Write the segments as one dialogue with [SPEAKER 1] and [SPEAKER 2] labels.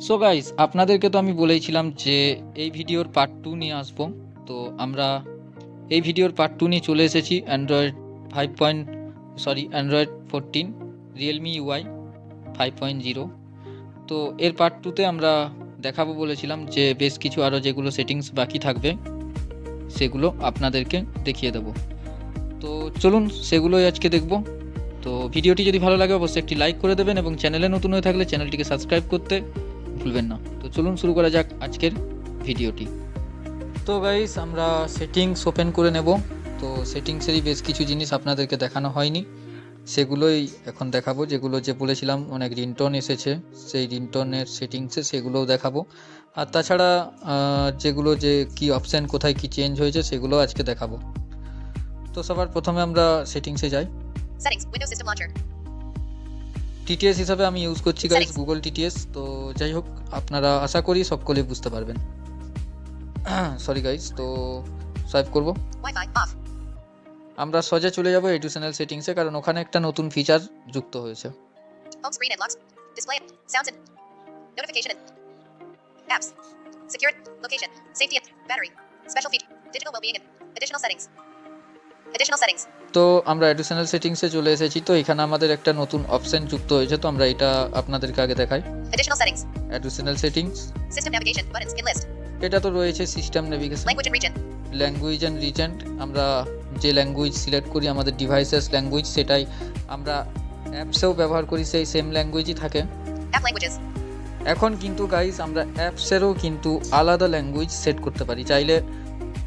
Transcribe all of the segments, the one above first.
[SPEAKER 1] So guys, আপনাদেরকে তো আমি বলেইছিলাম যে এই ভিডিওর পার্ট 2 নিয়ে আসবো। তো আমরা এই ভিডিওর পার্ট 2 নিয়ে চলে এসেছি অ্যান্ড্রয়েড 14 রিয়েলমি ইউআই 5.0। তো এর পার্ট 2তে আমরা দেখাবো বলেছিলাম যে বেশ কিছু আরও যেগুলো সেটিংস বাকি থাকবে সেগুলো আপনাদেরকে দেখিয়ে দেবো। তো চলুন সেগুলোই আজকে দেখব। তো ভিডিওটি যদি ভালো লাগে অবশ্যই একটি লাইক করে দেবেন এবং চ্যানেলে নতুন হয়ে থাকলে চ্যানেলটিকে সাবস্ক্রাইব করতে ভুলবেন না। তো চলুন শুরু করা যাক আজকের ভিডিওটি। তো গাইস, আমরা সেটিংস ওপেন করে নেব। তো সেটিংসেরই বেশ কিছু জিনিস আপনাদেরকে দেখানো হয়নি, সেগুলোই এখন দেখাবো। যেগুলো যে বলেছিলাম অনেক রিংটোন এসেছে, সেই রিংটোনের সেটিংসে সেগুলোও দেখাবো। আর তাছাড়া যেগুলো যে কি অপশান কোথায় কি চেঞ্জ হয়েছে সেগুলো আজকে দেখাবো। তো সবার প্রথমে আমরা সেটিংসে যাই।
[SPEAKER 2] Settings, Windows System Launcher.
[SPEAKER 1] TTS হিসাবে আমি ইউজ করছি গাইস গুগল টিটিএস। তো যাই হোক, আপনারা আশা করি সকলেই বুঝতে পারবেন। সরি গাইস, তো সোয়াইপ করব।
[SPEAKER 2] Wi-Fi off.
[SPEAKER 1] আমরা সোজা চলে যাব এডুকেশনাল সেটিংসে, কারণ ওখানে একটা নতুন ফিচার যুক্ত হয়েছে।
[SPEAKER 2] Home screen and locks. Display sounds and notification and apps. Secure location. Safety and battery. Special feature. Digital well-being and additional settings. Additional settings.
[SPEAKER 1] তো আমরা এডুকেশনাল সেটিংসে চলে এসেছি। তো এখানে আমাদের একটা নতুন অপশন যুক্ত হয়েছে, তো আমরা এটা আপনাদেরকে আগে দেখাই।
[SPEAKER 2] Additional settings.
[SPEAKER 1] Educational settings,
[SPEAKER 2] System navigation buttons in list.
[SPEAKER 1] এটা তো রয়েছে system navigation,
[SPEAKER 2] Language and region.
[SPEAKER 1] Language and Regent. আমরা যে ল্যাঙ্গুয়েজ সিলেক্ট করি আমাদের ডিভাইসেস ল্যাঙ্গুয়েজ, সেটাই আমরা অ্যাপসেও ব্যবহার করি, সেই সেম ল্যাঙ্গুয়েজই থাকে।
[SPEAKER 2] App languages.
[SPEAKER 1] এখন কিন্তু গাইস আমরা অ্যাপসেরও কিন্তু আলাদা ল্যাঙ্গুয়েজ সেট করতে পারি। চাইলে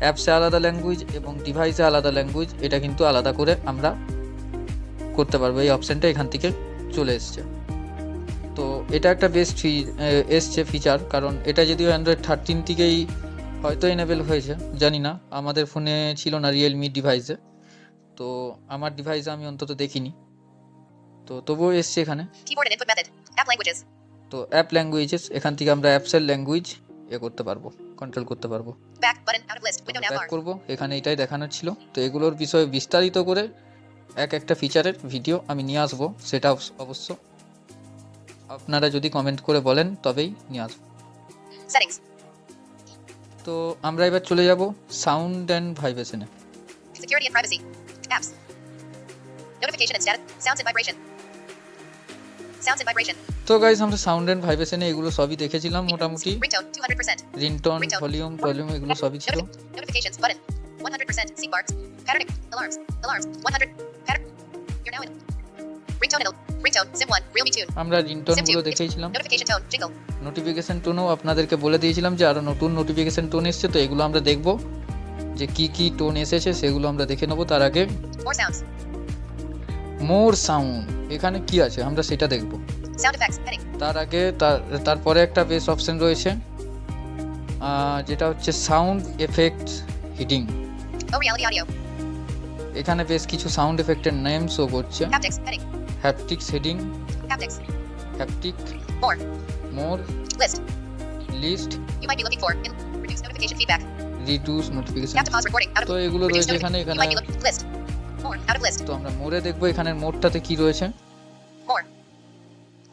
[SPEAKER 1] অ্যাপসে আলাদা ল্যাঙ্গুয়েজ এবং ডিভাইসে আলাদা ল্যাঙ্গুয়েজ, এটা কিন্তু আলাদা করে আমরা করতে পারবো। এই অপশানটা এখান থেকে চলে এসছে। তো এটা একটা বেস্ট এসছে ফিচার, কারণ এটা যদিও অ্যান্ড্রয়েড 13 থেকেই হয়তো এনেবেল হয়েছে, জানি না, আমাদের ফোনে ছিল না রিয়েলমি ডিভাইসে। তো আমার ডিভাইসে আমি অন্তত দেখিনি, তো তবুও এসছে এখানে।
[SPEAKER 2] Keyboard and input method. App languages.
[SPEAKER 1] তো অ্যাপ ল্যাঙ্গুয়েজেস, এখান থেকে আমরা অ্যাপসের ল্যাঙ্গুয়েজ করতে পারবো, কন্ট্রোল করতে পারবো।
[SPEAKER 2] Back button out of list. Window nav
[SPEAKER 1] back
[SPEAKER 2] bar.
[SPEAKER 1] করব, এখানে এটাই দেখানোর ছিল। তো এগুলোর বিষয়ে বিস্তারিত করে এক একটা ফিচারের ভিডিও আমি নিয়ে আসবো, সেটা অবশ্য আপনারা যদি কমেন্ট করে বলেন তবেই নিয়ে আসবো।
[SPEAKER 2] Settings.
[SPEAKER 1] তো আমরা এবার চলে যাব সাউন্ড অ্যান্ড ভাইব্রেশনে।
[SPEAKER 2] Security and privacy. Apps. Notification and status. Sounds and vibration. Sounds and vibration.
[SPEAKER 1] তো গাইস, আমরা সাউন্ড অ্যান্ড ভাইব্রেশনে এগুলো সবই দেখেছিলাম মোটামুটি।
[SPEAKER 2] Ringtone 200%.
[SPEAKER 1] রিংটোন, ভলিউম এগুলো সবই ছিল।
[SPEAKER 2] Notifications button. 100%. Seat bars. Patterning. Alarms. 100. Pattern. You're now in. Ringtone. Sim 1. Realme tune.
[SPEAKER 1] আমরা রিংটোন
[SPEAKER 2] Sim
[SPEAKER 1] গুলো
[SPEAKER 2] 2.
[SPEAKER 1] দেখেছিলাম।
[SPEAKER 2] Notification tone. Jingle.
[SPEAKER 1] নোটিফিকেশন টোনও আপনাদেরকে বলে দিয়েছিলাম যে আরও নতুন নোটিফিকেশন টোন এসছে। তো এগুলো আমরা দেখব যে কি কি টোন এসেছে, সেগুলো আমরা দেখে নেব। তার আগে
[SPEAKER 2] More sounds.
[SPEAKER 1] মোর সাউন্ড, এখানে কি আছে আমরা সেটা দেখব।
[SPEAKER 2] Sound effects. Heading.
[SPEAKER 1] তার আগে তারপরে একটা বেস অপশন রয়েছে, যেটা হচ্ছে sound effect heading.
[SPEAKER 2] Oh, reality audio.
[SPEAKER 1] এখানে বেশ কিছু সাউন্ড এফেক্টের নেম শো করছে।
[SPEAKER 2] Haptics. Heading.
[SPEAKER 1] Haptics heading,
[SPEAKER 2] Haptics.
[SPEAKER 1] Haptic,
[SPEAKER 2] More.
[SPEAKER 1] More,
[SPEAKER 2] List.
[SPEAKER 1] List,
[SPEAKER 2] You might be looking for. In. Reduce notification feedback.
[SPEAKER 1] Reduce notification.
[SPEAKER 2] Tap to pause recording. Out of.
[SPEAKER 1] তো এগুলো
[SPEAKER 2] Reduce
[SPEAKER 1] রয়েছে এখানে।
[SPEAKER 2] You might be looking. List. More. Out of list.
[SPEAKER 1] তো আমরা মোরে দেখবো, এখানে মোরটাতে কি রয়েছে।
[SPEAKER 2] More.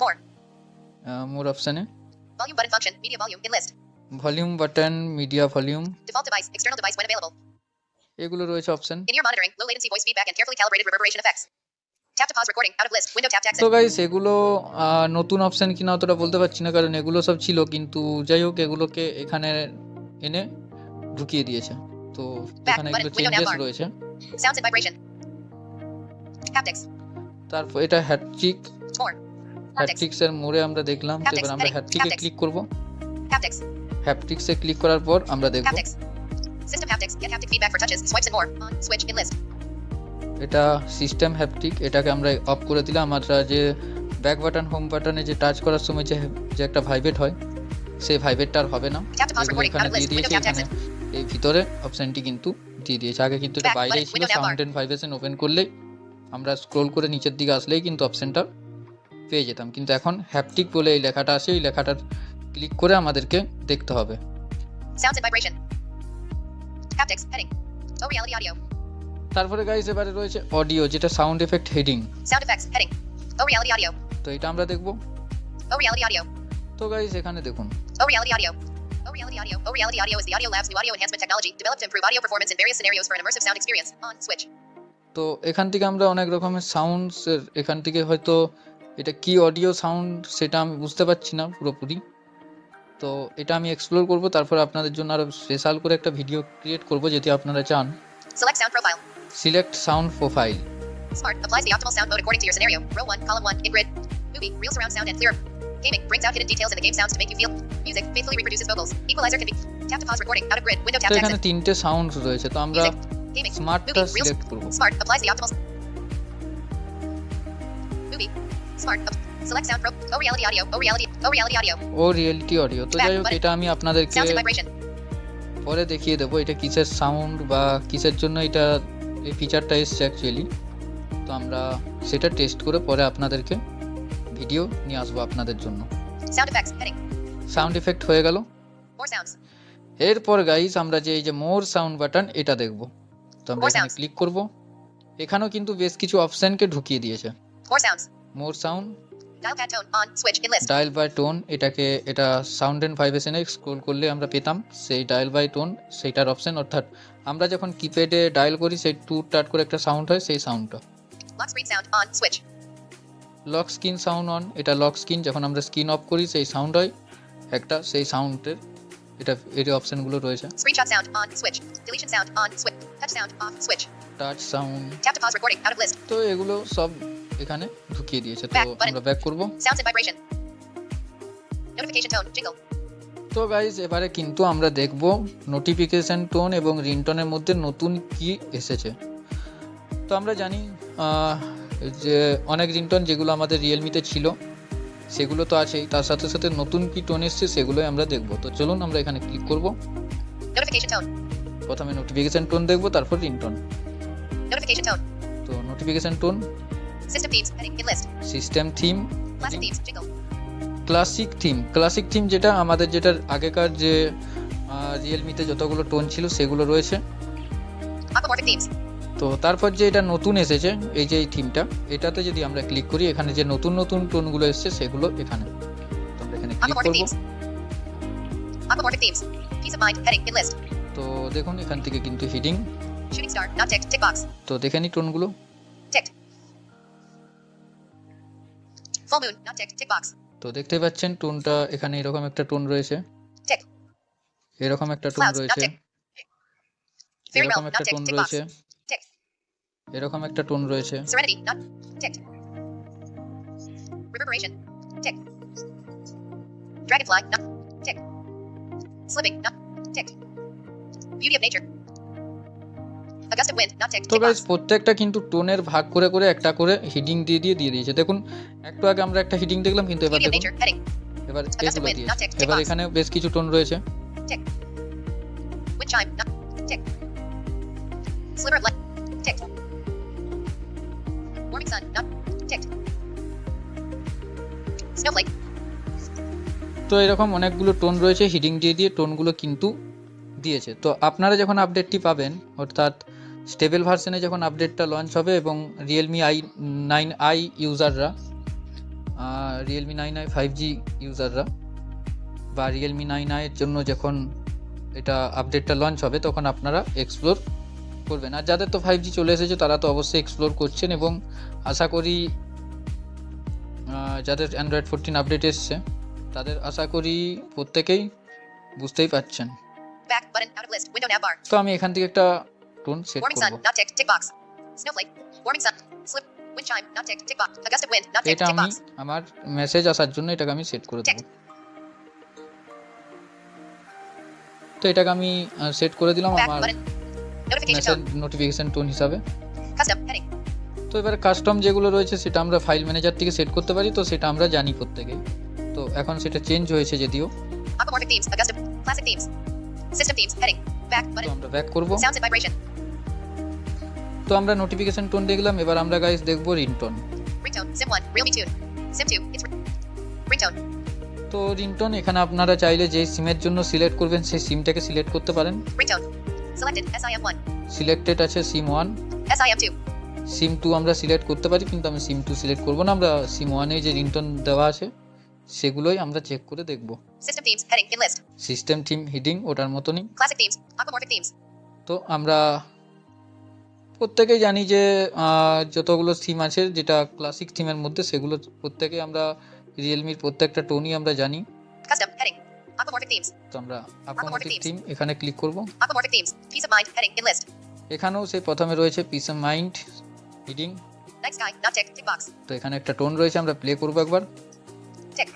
[SPEAKER 2] More.
[SPEAKER 1] মোর অপশানে
[SPEAKER 2] Volume button function. Media volume. In list.
[SPEAKER 1] Volume button, media volume,
[SPEAKER 2] Default device. External device when available.
[SPEAKER 1] এগুলো রয়েছে option.
[SPEAKER 2] In-ear monitoring. Low latency voice feedback and carefully calibrated reverberation effects. Tap to pause recording. Out of list. Window tap to
[SPEAKER 1] তো
[SPEAKER 2] exit.
[SPEAKER 1] Guys, এগুলো নতুন option কিনা অতটা বলতে পারছি না, কারণ এগুলো সব ছিল, কিন্তু যাই হোক এগুলোকে এখানে এনে ঢুকিয়ে দিয়েছে। তো এখানে এগুলো চেঞ্জেস রয়েছে।
[SPEAKER 2] Sounds and vibration. Haptics.
[SPEAKER 1] তারপর এটা হ্যাপটিক,
[SPEAKER 2] More. Haptics.
[SPEAKER 1] হ্যাপটিক্স এর মোড়ে আমরা দেখলাম। তো এবার আমরা হ্যাপটিকে ক্লিক করব।
[SPEAKER 2] Haptics.
[SPEAKER 1] হ্যাপটিক্সে ক্লিক করার পর আমরা দেখব
[SPEAKER 2] Haptics. System haptics. Get haptic feedback for touches, swipes and more. On. Switch. In list.
[SPEAKER 1] এটা সিস্টেম হ্যাপটিক, এটাকে আমরা অফ করে দিলাম। আমরা যে ব্যাক বাটন, হোম বাটনে যে টাচ করার সময় যে একটা ভাইব্রেট হয়, সেই ভাইব্রেটটা আর হবে না।
[SPEAKER 2] Tap to pause
[SPEAKER 1] এগুলো
[SPEAKER 2] recording. Out
[SPEAKER 1] এখানে
[SPEAKER 2] of
[SPEAKER 1] দিয়ে
[SPEAKER 2] list.
[SPEAKER 1] দিয়েছে,
[SPEAKER 2] Window tap to
[SPEAKER 1] এখানে
[SPEAKER 2] exit.
[SPEAKER 1] এই ভিতরে অপশনটি কিন্তু দিয়ে দিয়েছে। আগে কিন্তু এটা
[SPEAKER 2] Back
[SPEAKER 1] বাইরেই
[SPEAKER 2] button,
[SPEAKER 1] ছিল।
[SPEAKER 2] window nav bar.
[SPEAKER 1] Sound and vibration open করলেই আমরা স্ক্রোল করে নিচের দিকে আসলেই কিন্তু অপশনটা পেয়ে যেতাম, কিন্তু এখন হ্যাপটিক বলে এই লেখাটা আসে, এই লেখাটার ক্লিক করে আমাদেরকে দেখতে হবে।
[SPEAKER 2] Sounds and vibration. Haptics. Heading. Oh, reality audio.
[SPEAKER 1] তারপরে গাইস এবারে রয়েছে অডিও, যেটা sound effect heading.
[SPEAKER 2] Sound effects. Heading. Oh, reality audio.
[SPEAKER 1] তো এটা আমরা দেখব।
[SPEAKER 2] Oh, reality audio.
[SPEAKER 1] তো গাইস এখানে দেখুন
[SPEAKER 2] O Reality Audio. O Reality Audio. O Reality Audio is the Audio Lab's new audio enhancement technology developed to improve audio performance in various scenarios for an immersive sound experience. On switch.
[SPEAKER 1] তো এখান থেকে আমরা অনেক রকমের sounds এখান থেকে হয়তো এটা কি অডিও সাউন্ড সেটা আমি বুঝতে পারছি না পুরোপুরি। তো এটা আমি এক্সপ্লোর করব, তারপর আপনাদের জন্য আরো স্পেশাল করে একটা ভিডিও ক্রিয়েট করব যদি আপনারা চান।
[SPEAKER 2] Select sound profile.
[SPEAKER 1] Select sound profile.
[SPEAKER 2] Smart applies the optimal sound mode according to your scenario. Row 1, column 1, in grid. Movie, real surround sound and clear. Gaming brings out hidden details in the game sounds to make you feel. Music faithfully reproduces vocals. Equalizer can be tap to pause recording out of grid. Window tap
[SPEAKER 1] তো
[SPEAKER 2] to
[SPEAKER 1] এখানে
[SPEAKER 2] exit.
[SPEAKER 1] তিনটে sound রয়েছে, তো আমরা
[SPEAKER 2] Music, gaming,
[SPEAKER 1] স্মার্টটা
[SPEAKER 2] movie, real.
[SPEAKER 1] Select করব।
[SPEAKER 2] Smart applies the optimal. Movie. Smart. Select sound pro. O Reality Audio. O Reality. O Reality Audio.
[SPEAKER 1] O reality audio. তো যাই হোক, এটা আমি আপনাদেরকে
[SPEAKER 2] Sounds and vibration.
[SPEAKER 1] পরে দেখিয়ে দেবো এটা কিসের সাউন্ড বা কিসের জন্য এটা এই ফিচারটা এসছে অ্যাকচুয়ালি। তো আমরা সেটা টেস্ট করে পরে আপনাদেরকে ভিডিও নিয়ে আসবো আপনাদের জন্য।
[SPEAKER 2] Sound effects heading.
[SPEAKER 1] Sound effect হয়ে গেল।
[SPEAKER 2] More sounds.
[SPEAKER 1] এরপর গাইস আমরা যে এই যে মোর সাউন্ড বাটন এটা দেখব। তো আমরা
[SPEAKER 2] More
[SPEAKER 1] এখানে
[SPEAKER 2] sounds.
[SPEAKER 1] ক্লিক করব। এখানেও কিন্তু বেশ কিছু অপশনকে ঢুকিয়ে দিয়েছে।
[SPEAKER 2] More sounds.
[SPEAKER 1] More sound,
[SPEAKER 2] Dial pad tone on switch in list.
[SPEAKER 1] Dial by tone, এটা সাউন্ড এন্ড ভাইব্রেশনে স্ক্রল করলে আমরা পেতাম সেই ডায়াল বাই টোন সেইটার অপশন, অর্থাৎ আমরা যখন কিপ্যাডে ডায়াল করি সেই টু টাট করে একটা সাউন্ড হয়, সেই সাউন্ডটা।
[SPEAKER 2] Lock screen sound on switch.
[SPEAKER 1] Lock screen sound on, এটা লক স্ক্রিন যখন আমরা স্ক্রিন অফ করি সেই সাউন্ড হয় একটা, সেই সাউন্ডের এর অপশনগুলো রয়েছে।
[SPEAKER 2] Screenshot sound on switch. Deletion sound on switch. Touch sound off switch.
[SPEAKER 1] Touch sound,
[SPEAKER 2] Tap to pause recording out of list.
[SPEAKER 1] তো এগুলো সব এখানে ঢুকিয়ে দিয়েছে। তো
[SPEAKER 2] Back button.
[SPEAKER 1] আমরা ব্যাক করব।
[SPEAKER 2] Sounds and vibration. Notification tone jingle.
[SPEAKER 1] তো গাইস এবারে কিন্তু আমরা দেখব নোটিফিকেশন টোন এবং রিংটোনের মধ্যে নতুন কি এসেছে। তো আমরা জানি যে অনেক রিংটোন যেগুলো আমাদের রিয়েলমিতে ছিল সেগুলো তো আছেই, তার সাথে সাথে নতুন কি টোন এসছে সেগুলোই আমরা দেখব। তো চলুন আমরা এখানে ক্লিক করব।
[SPEAKER 2] Notification tone.
[SPEAKER 1] প্রথমে নোটিফিকেশন টোন দেখব, তারপর রিংটোন।
[SPEAKER 2] Notification tone.
[SPEAKER 1] তো notification tone,
[SPEAKER 2] System themes heading in list.
[SPEAKER 1] System theme,
[SPEAKER 2] Classic themes jingle.
[SPEAKER 1] Classic theme যেটা আমাদের যেটার আগেকার যে রিয়েলমিতে যতগুলো টোন ছিল সেগুলো রয়েছে।
[SPEAKER 2] Aquamorphic themes.
[SPEAKER 1] তো তারপর যে এটা নতুন এসেছে এই যে এই থিমটা, এটাতে যদি আমরা ক্লিক করি এখানে যে নতুন নতুন টোনগুলো এসেছে সেগুলো এখানে, তো আমরা এখানে ক্লিক
[SPEAKER 2] Aquamorphic
[SPEAKER 1] করব।
[SPEAKER 2] themes. Aquamorphic themes. Peace of mind heading in list.
[SPEAKER 1] তো দেখুন এখান থেকে কিন্তু hiding,
[SPEAKER 2] Shooting star not ticked tick box.
[SPEAKER 1] তো দেখে নি টোনগুলো।
[SPEAKER 2] Ticked. Full moon not ticked tick box.
[SPEAKER 1] তো দেখতে পাচ্ছেন টোনটা এখানে এরকম একটা টোন রয়েছে,
[SPEAKER 2] Tick.
[SPEAKER 1] এরকম একটা টোন
[SPEAKER 2] Clouds not
[SPEAKER 1] রয়েছে,
[SPEAKER 2] ticked. Fairy
[SPEAKER 1] এরকম
[SPEAKER 2] realm
[SPEAKER 1] একটা
[SPEAKER 2] not ticked
[SPEAKER 1] tone
[SPEAKER 2] tick box.
[SPEAKER 1] রয়েছে,
[SPEAKER 2] Ticked.
[SPEAKER 1] এরকম একটা টোন রয়েছে।
[SPEAKER 2] Serenity not ticked. Reverberation ticked. Dragonfly not ticked. Slipping not ticked. Beauty of nature. A gust of wind not ticked
[SPEAKER 1] তো
[SPEAKER 2] tick
[SPEAKER 1] guys
[SPEAKER 2] box.
[SPEAKER 1] প্রত্যেকটা কিন্তু টোনের ভাগ করে করে একটা করে হিডিং দিয়ে দিয়েছে। দেখুন একটু আগে আমরা একটা হিডিং দেখলাম, কিন্তু এবার
[SPEAKER 2] Beauty of
[SPEAKER 1] দেখুন
[SPEAKER 2] nature heading.
[SPEAKER 1] এবার
[SPEAKER 2] gust of
[SPEAKER 1] এগুলো
[SPEAKER 2] wind,
[SPEAKER 1] দিয়েছে।
[SPEAKER 2] not tick, tick
[SPEAKER 1] এবার
[SPEAKER 2] box.
[SPEAKER 1] এখানে বেশ কিছু টোন রয়েছে।
[SPEAKER 2] Tick. Wind chime not tick. Sliver of light ticked. Warming sun not ticked. Snowflake.
[SPEAKER 1] তো এরকম অনেকগুলো টোন রয়েছে, হিডিং দিয়ে টোনগুলো কিন্তু দিয়েছে। তো আপনারা যখন আপডেটটি পাবেন, অর্থাৎ স্টেবল ভার্সনে যখন আপডেটটা লঞ্চ হবে এবং Realme i9i ইউজাররা, Realme 9i 5G ইউজাররা বা রিয়েলমি 9i এর জন্য যখন এটা আপডেটটা লঞ্চ হবে তখন আপনারা এক্সপ্লোর করবেন। আর যাদের তো 5G চলে এসেছে তারা তো অবশ্যই এক্সপ্লোর করছেন, এবং আশা করি যাদের অ্যান্ড্রয়েড 14 আপডেট এসছে তাদের আশা করি প্রত্যেকেই বুঝতেই পারছেন।
[SPEAKER 2] Back button out of list. Window nav bar.
[SPEAKER 1] তো আমি এখান থেকে একটা টোন সেট
[SPEAKER 2] Warming
[SPEAKER 1] করব।
[SPEAKER 2] sun not ticked tick box. Snowflake. Warming sun. Slip. Wind chime not ticked tick box. A gust of wind not ticked
[SPEAKER 1] এটা
[SPEAKER 2] tick
[SPEAKER 1] আমি
[SPEAKER 2] box.
[SPEAKER 1] আমার message আসার জন্য এটাকে আমি সেট করে দেব। তো এটাকে আমি সেট করে দিলাম
[SPEAKER 2] Back
[SPEAKER 1] আমার
[SPEAKER 2] button. Notification
[SPEAKER 1] message
[SPEAKER 2] tone.
[SPEAKER 1] Notification tone হিসাবে।
[SPEAKER 2] Custom heading.
[SPEAKER 1] তো এবার কাস্টম যেগুলো রয়েছে সেটা আমরা ফাইল ম্যানেজার থেকে সেট করতে পারি, তো সেটা আমরা জানি প্রত্যেকেই। তো এখন সেটা চেঞ্জ হয়েছে যদিও।
[SPEAKER 2] Aquamorphic themes. A gust of classic themes. System themes heading. Back
[SPEAKER 1] তো
[SPEAKER 2] button.
[SPEAKER 1] আমরা ব্যাক করব।
[SPEAKER 2] Sounds and vibration.
[SPEAKER 1] তো আমরা নোটিফিকেশন টোন দেখলাম, এবার আমরা গাইস দেখব ringtone.
[SPEAKER 2] Ringtone. Sim 1. Realme tune. Sim 2. It's ringtone.
[SPEAKER 1] তো রিংটোন এখানে আপনারা চাইলে যে সিমের জন্য সিলেক্ট করবেন সেই সিমটাকে সিলেক্ট করতে পারেন।
[SPEAKER 2] Ringtone. Selected. SIM 1.
[SPEAKER 1] সিলেক্টেড আছে সিম 1,
[SPEAKER 2] SIM 2.
[SPEAKER 1] সিম 2 আমরা সিলেক্ট করতে পারি, কিন্তু আমি সিম 2 সিলেক্ট করব না, আমরা সিম 1 এ যে রিংটোন দেওয়া আছে সেগুলোই আমরা চেক করে দেখব।
[SPEAKER 2] System themes heading in list.
[SPEAKER 1] System theme hiding ওটার মতনই।
[SPEAKER 2] Classic themes, aquamorphic themes.
[SPEAKER 1] তো আমরা প্রত্যেকেই জানি যে যতগুলো থিম আছে যেটা ক্লাসিক থিমের মধ্যে সেগুলো প্রত্যেকেই আমরা রিয়েলমির প্রত্যেকটা টোনই আমরা জানি।
[SPEAKER 2] Custom heading. Aquamorphic themes.
[SPEAKER 1] তো আমরা aquamorphic থিম এখানে ক্লিক করব।
[SPEAKER 2] Aquamorphic themes. Peace of mind heading in list.
[SPEAKER 1] এখানেও সেই প্রথমে রয়েছে piece of mind hiding.
[SPEAKER 2] Night sky, not tick, tick box.
[SPEAKER 1] তো এখানে একটা টোন রয়েছে, আমরা প্লে করব একবার।
[SPEAKER 2] Tick.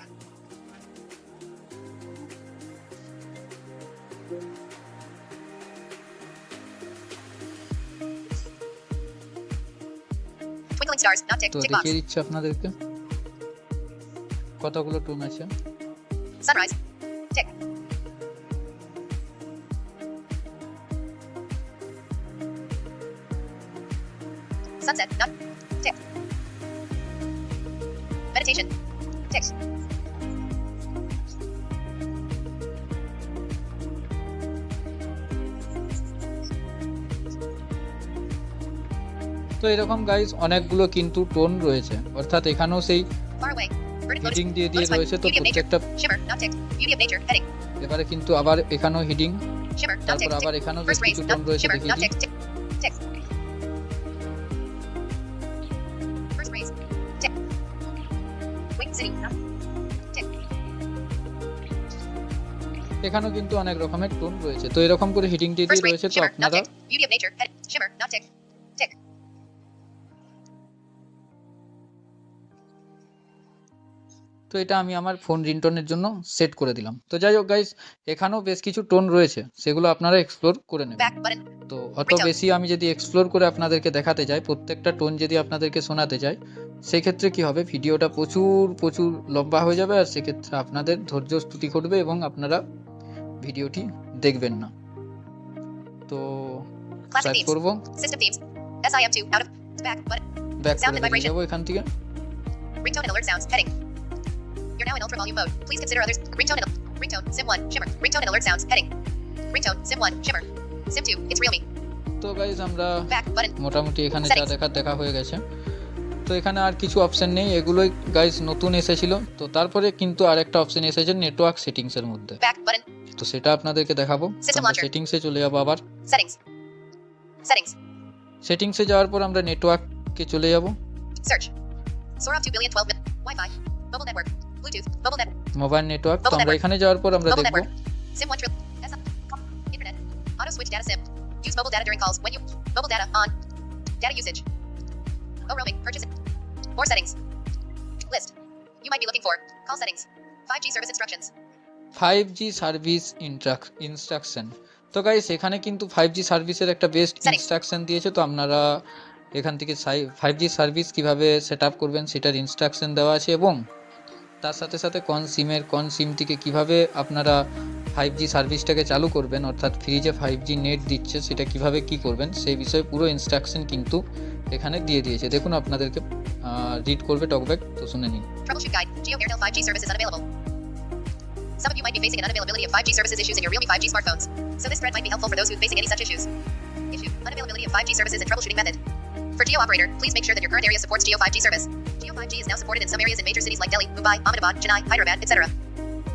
[SPEAKER 2] Twinkling stars, not tick,
[SPEAKER 1] তো
[SPEAKER 2] tick box.
[SPEAKER 1] দেখিয়ে দিচ্ছি আপনাদেরকে কতগুলো টোন আছে।
[SPEAKER 2] Sunrise. Tick. Sunset. Not. Tick. Meditation. Tick.
[SPEAKER 1] তো এরকম গাইস অনেকগুলো কিন্তু টোন রয়েছে, অর্থাৎ এখানেও সেই
[SPEAKER 2] Far away. Verdict lotus.
[SPEAKER 1] Hiding দিয়ে
[SPEAKER 2] Lotus
[SPEAKER 1] রয়েছে।
[SPEAKER 2] light.
[SPEAKER 1] তো
[SPEAKER 2] Beauty of nature.
[SPEAKER 1] প্রত্যেকটা
[SPEAKER 2] Shimmer. Not tick. Beauty of nature. Heading.
[SPEAKER 1] এবারে কিন্তু আবার এখানেও হিডিং,
[SPEAKER 2] Shimmer. Not
[SPEAKER 1] তারপর
[SPEAKER 2] tick.
[SPEAKER 1] আবার
[SPEAKER 2] Tick.
[SPEAKER 1] এখানেও বেশ
[SPEAKER 2] First rays.
[SPEAKER 1] কিছু টোন
[SPEAKER 2] Not.
[SPEAKER 1] রয়েছে,
[SPEAKER 2] Shimmer.
[SPEAKER 1] দেখিয়ে
[SPEAKER 2] Not
[SPEAKER 1] দিই।
[SPEAKER 2] tick. Tick. Tick. First rays. Tick. Wing city. Not. Tick.
[SPEAKER 1] এখানেও কিন্তু অনেক রকমের টোন রয়েছে। তো এরকম করে হিডিং দিয়ে
[SPEAKER 2] First ray.
[SPEAKER 1] রয়েছে। তো
[SPEAKER 2] Shimmer. Not
[SPEAKER 1] আপনারা
[SPEAKER 2] tick. Beauty of nature. Head. Shimmer. Not tick. Tick.
[SPEAKER 1] তো এটা আমি আমার ফোন রিংটোনের জন্য সেট করে দিলাম। তো যাই হোক গাইস, এখানেও বেশ কিছু টোন রয়েছে, সেগুলো আপনারা এক্সপ্লোর করে নেবেন।
[SPEAKER 2] Back button.
[SPEAKER 1] তো অত বেশি আমি যদি এক্সপ্লোর করে আপনাদেরকে দেখাতে যাই, প্রত্যেকটা টোন যদি আপনাদেরকে শোনাতে যাই, সেক্ষেত্রে কি হবে, ভিডিওটা প্রচুর লম্বা হয়ে যাবে, আর সেক্ষেত্রে আপনাদের ধৈর্য স্তুতি ঘটবে এবং আপনারা ভিডিওটি দেখবেন না। তো
[SPEAKER 2] Classic
[SPEAKER 1] টাইপ
[SPEAKER 2] themes.
[SPEAKER 1] করব,
[SPEAKER 2] System themes. SIM2 out of back button.
[SPEAKER 1] Back
[SPEAKER 2] Sound
[SPEAKER 1] করে
[SPEAKER 2] and
[SPEAKER 1] বেরিয়ে
[SPEAKER 2] vibration.
[SPEAKER 1] যাবো এখান থেকে।
[SPEAKER 2] Ringtone and alert sounds. Heading. You're now in ultra volume mode. Please consider others. Ringtone. Sim 1. Shimmer. Ringtone and alert sounds. Heading. Ringtone. Sim 1. Shimmer. Sim 2. It's Realme.
[SPEAKER 1] তো guys আমরা
[SPEAKER 2] Back button.
[SPEAKER 1] মোটামুটি এখানে যা
[SPEAKER 2] Settings.
[SPEAKER 1] দেখা হয়ে গেছে। তো এখানে আর কিছু অপশন নেই, এগুলোই গাইস নতুন এসেছিল। তো তারপরে কিন্তু আরেকটা অপশন এসেছে নেটওয়ার্ক সেটিংস এর মধ্যে।
[SPEAKER 2] Back button.
[SPEAKER 1] তো সেটা আপনাদেরকে দেখাবো।
[SPEAKER 2] System
[SPEAKER 1] আমরা
[SPEAKER 2] launcher.
[SPEAKER 1] সেটিংসে চলে যাবো আবার।
[SPEAKER 2] Settings. Settings.
[SPEAKER 1] সেটিংসে যাওয়ার পর আমরা নেটওয়ার্ককে চলে যাব।
[SPEAKER 2] Search. Sora 2 billion 12 Wi-Fi. Mobile network. Bluetooth. Mobile net.
[SPEAKER 1] Mobile network. তো
[SPEAKER 2] Mobile
[SPEAKER 1] আমরা
[SPEAKER 2] network.
[SPEAKER 1] এখানে যাওয়ার পর আমরা
[SPEAKER 2] Mobile
[SPEAKER 1] দেখব
[SPEAKER 2] network. Sim 1 trill. Internet. Auto switch data SIM. Use mobile data during calls when you. Mobile data on. Data usage. Oh roaming. Purchase. More settings. List. You might be looking for. Call settings. 5G service instructions.
[SPEAKER 1] 5G service instruction. তো guys এখানে কিন্তু 5G সার্ভিসের একটা best
[SPEAKER 2] Settings.
[SPEAKER 1] Instruction দিয়েছে। তো আপনারা এখান থেকে 5G সার্ভিস কিভাবে সেট আপ করবেন সেটার ইনস্ট্রাকশন দেওয়া আছে, এবং তার সাথে সাথে কোন সিম থেকে কিভাবে আপনারা 5G সার্ভিসটাকে চালু করবেন, অর্থাৎ ফ্রি যে 5G নেট দিচ্ছে সেটা কিভাবে কি করবেন সেই বিষয়ে পুরো ইনস্ট্রাকশন কিন্তু এখানে দিয়ে দিয়েছে। দেখুন আপনাদেরকে রিড করবে টকব্যাক, তো শুনে নিন।
[SPEAKER 2] Troubleshoot guide. Geo Airtel 5G service is unavailable. Some of you might be facing an unavailability of 5G services issues in your Realme 5G smartphones. So this thread might be helpful for those who are facing any such issues. Issue. Unavailability of 5G services and troubleshooting method. For Geo operator, please make sure that your current area supports Geo 5G service. Geo 5G is now supported in some areas in major cities like Delhi, Mumbai, Ahmedabad, Chennai, Hyderabad, etc.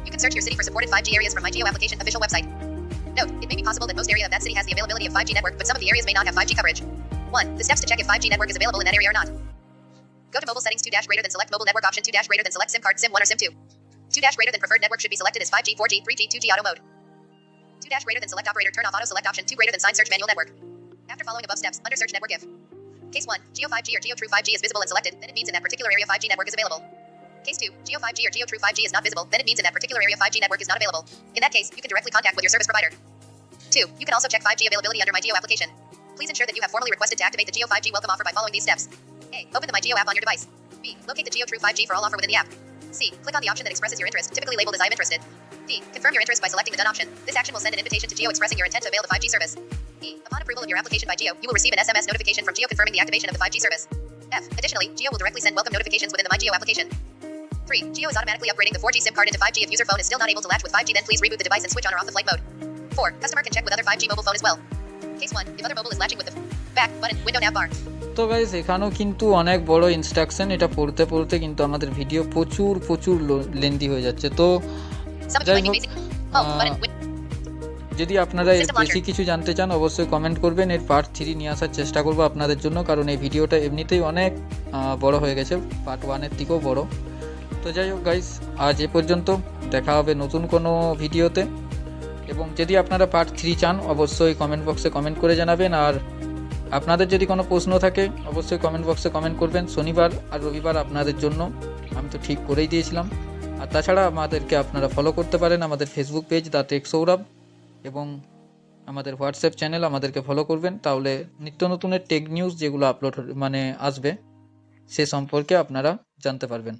[SPEAKER 2] You can search your city for supported 5G areas from My Geo application official website. Note, it may be possible that most area of that city has the availability of 5G network, but some of the areas may not have 5G coverage. 1. The steps to check if 5G network is available in that area or not. Go to mobile settings 2 greater than select mobile network option 2 greater than select SIM card SIM 1 or SIM 2. 2 greater than preferred network should be selected as 5G, 4G, 3G, 2G auto mode. 2 greater than select operator turn off auto select option 2 greater than sign search manual network. After following above steps, under search network if Case 1, Geo 5G or Geo True 5G is visible and selected, then it means in that particular area 5G network is available. Case 2, Geo 5G or Geo True 5G is not visible, then it means in that particular area 5G network is not available. In that case, you can directly contact with your service provider. 2. You can also check 5G availability under My Geo application. Please ensure that you have formally requested to activate the Geo 5G welcome offer by following these steps. A. Open the My Geo app on your device. B. Locate the Geo True 5G for all offer within the app. C. Click on the option that expresses your interest, typically labeled as I'm interested. D. Confirm your interest by selecting the Done option. This action will send an invitation to Geo expressing your intent to avail the 5G service. E. Upon approval of your application by Geo, you will receive an SMS notification from Geo confirming the activation of the 5G service. F. Additionally, Geo will directly send welcome notifications within the My Geo application. 3. Geo is automatically upgrading the 4G SIM card into 5G if user phone is still not able to latch with 5G, then please reboot the device and switch on or off the flight mode. 4. Customer can check with other 5G mobile phone as well. Case 1. If other mobile is latching with the back button window nav bar.
[SPEAKER 1] তো guys এখানেও কিন্তু অনেক বড় instruction, এটা পড়তে পড়তে কিন্তু আমাদের ভিডিও প্রচুর লেন্দি হয়ে যাচ্ছে। তো
[SPEAKER 2] Some of you
[SPEAKER 1] যাই
[SPEAKER 2] might be
[SPEAKER 1] হোক,
[SPEAKER 2] facing. Home
[SPEAKER 1] আহ,
[SPEAKER 2] button.
[SPEAKER 1] যদি আপনারা এর
[SPEAKER 2] System launcher.
[SPEAKER 1] বেশি কিছু জানতে চান অবশ্যই কমেন্ট করবেন, এর পার্ট 3 নিয়ে আসার চেষ্টা করব আপনাদের জন্য, কারণ এই ভিডিওটা এমনিতেই অনেক বড় হয়ে গেছে, পার্ট 1-এর থেকেও বড়। তো যাই হোক গাইস, আজ এ পর্যন্ত, দেখা হবে নতুন কোনো ভিডিওতে। এবং যদি আপনারা পার্ট 3 চান অবশ্যই কমেন্ট বক্সে কমেন্ট করে জানাবেন, আর আপনাদের যদি কোনো প্রশ্ন থাকে অবশ্যই কমেন্ট বক্সে কমেন্ট করবেন। শনিবার আর রবিবার আপনাদের জন্য আমি তো ঠিক করেই দিয়েছিলাম। আর তাছাড়া আমাদেরকে আপনারা ফলো করতে পারেন আমাদের Facebook page The Tech Sourav, এবং আমাদের হোয়াটসঅ্যাপ চ্যানেল আমাদেরকে ফলো করবেন, তাহলে নিত্য নতুনের টেক নিউজ যেগুলো আপলোড আসবে সে সম্পর্কে আপনারা জানতে পারবেন।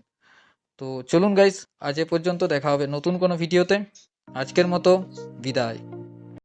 [SPEAKER 1] তো চলুন গাইস, আজ এ পর্যন্ত, দেখা হবে নতুন কোনো ভিডিওতে। আজকের মতো বিদায়।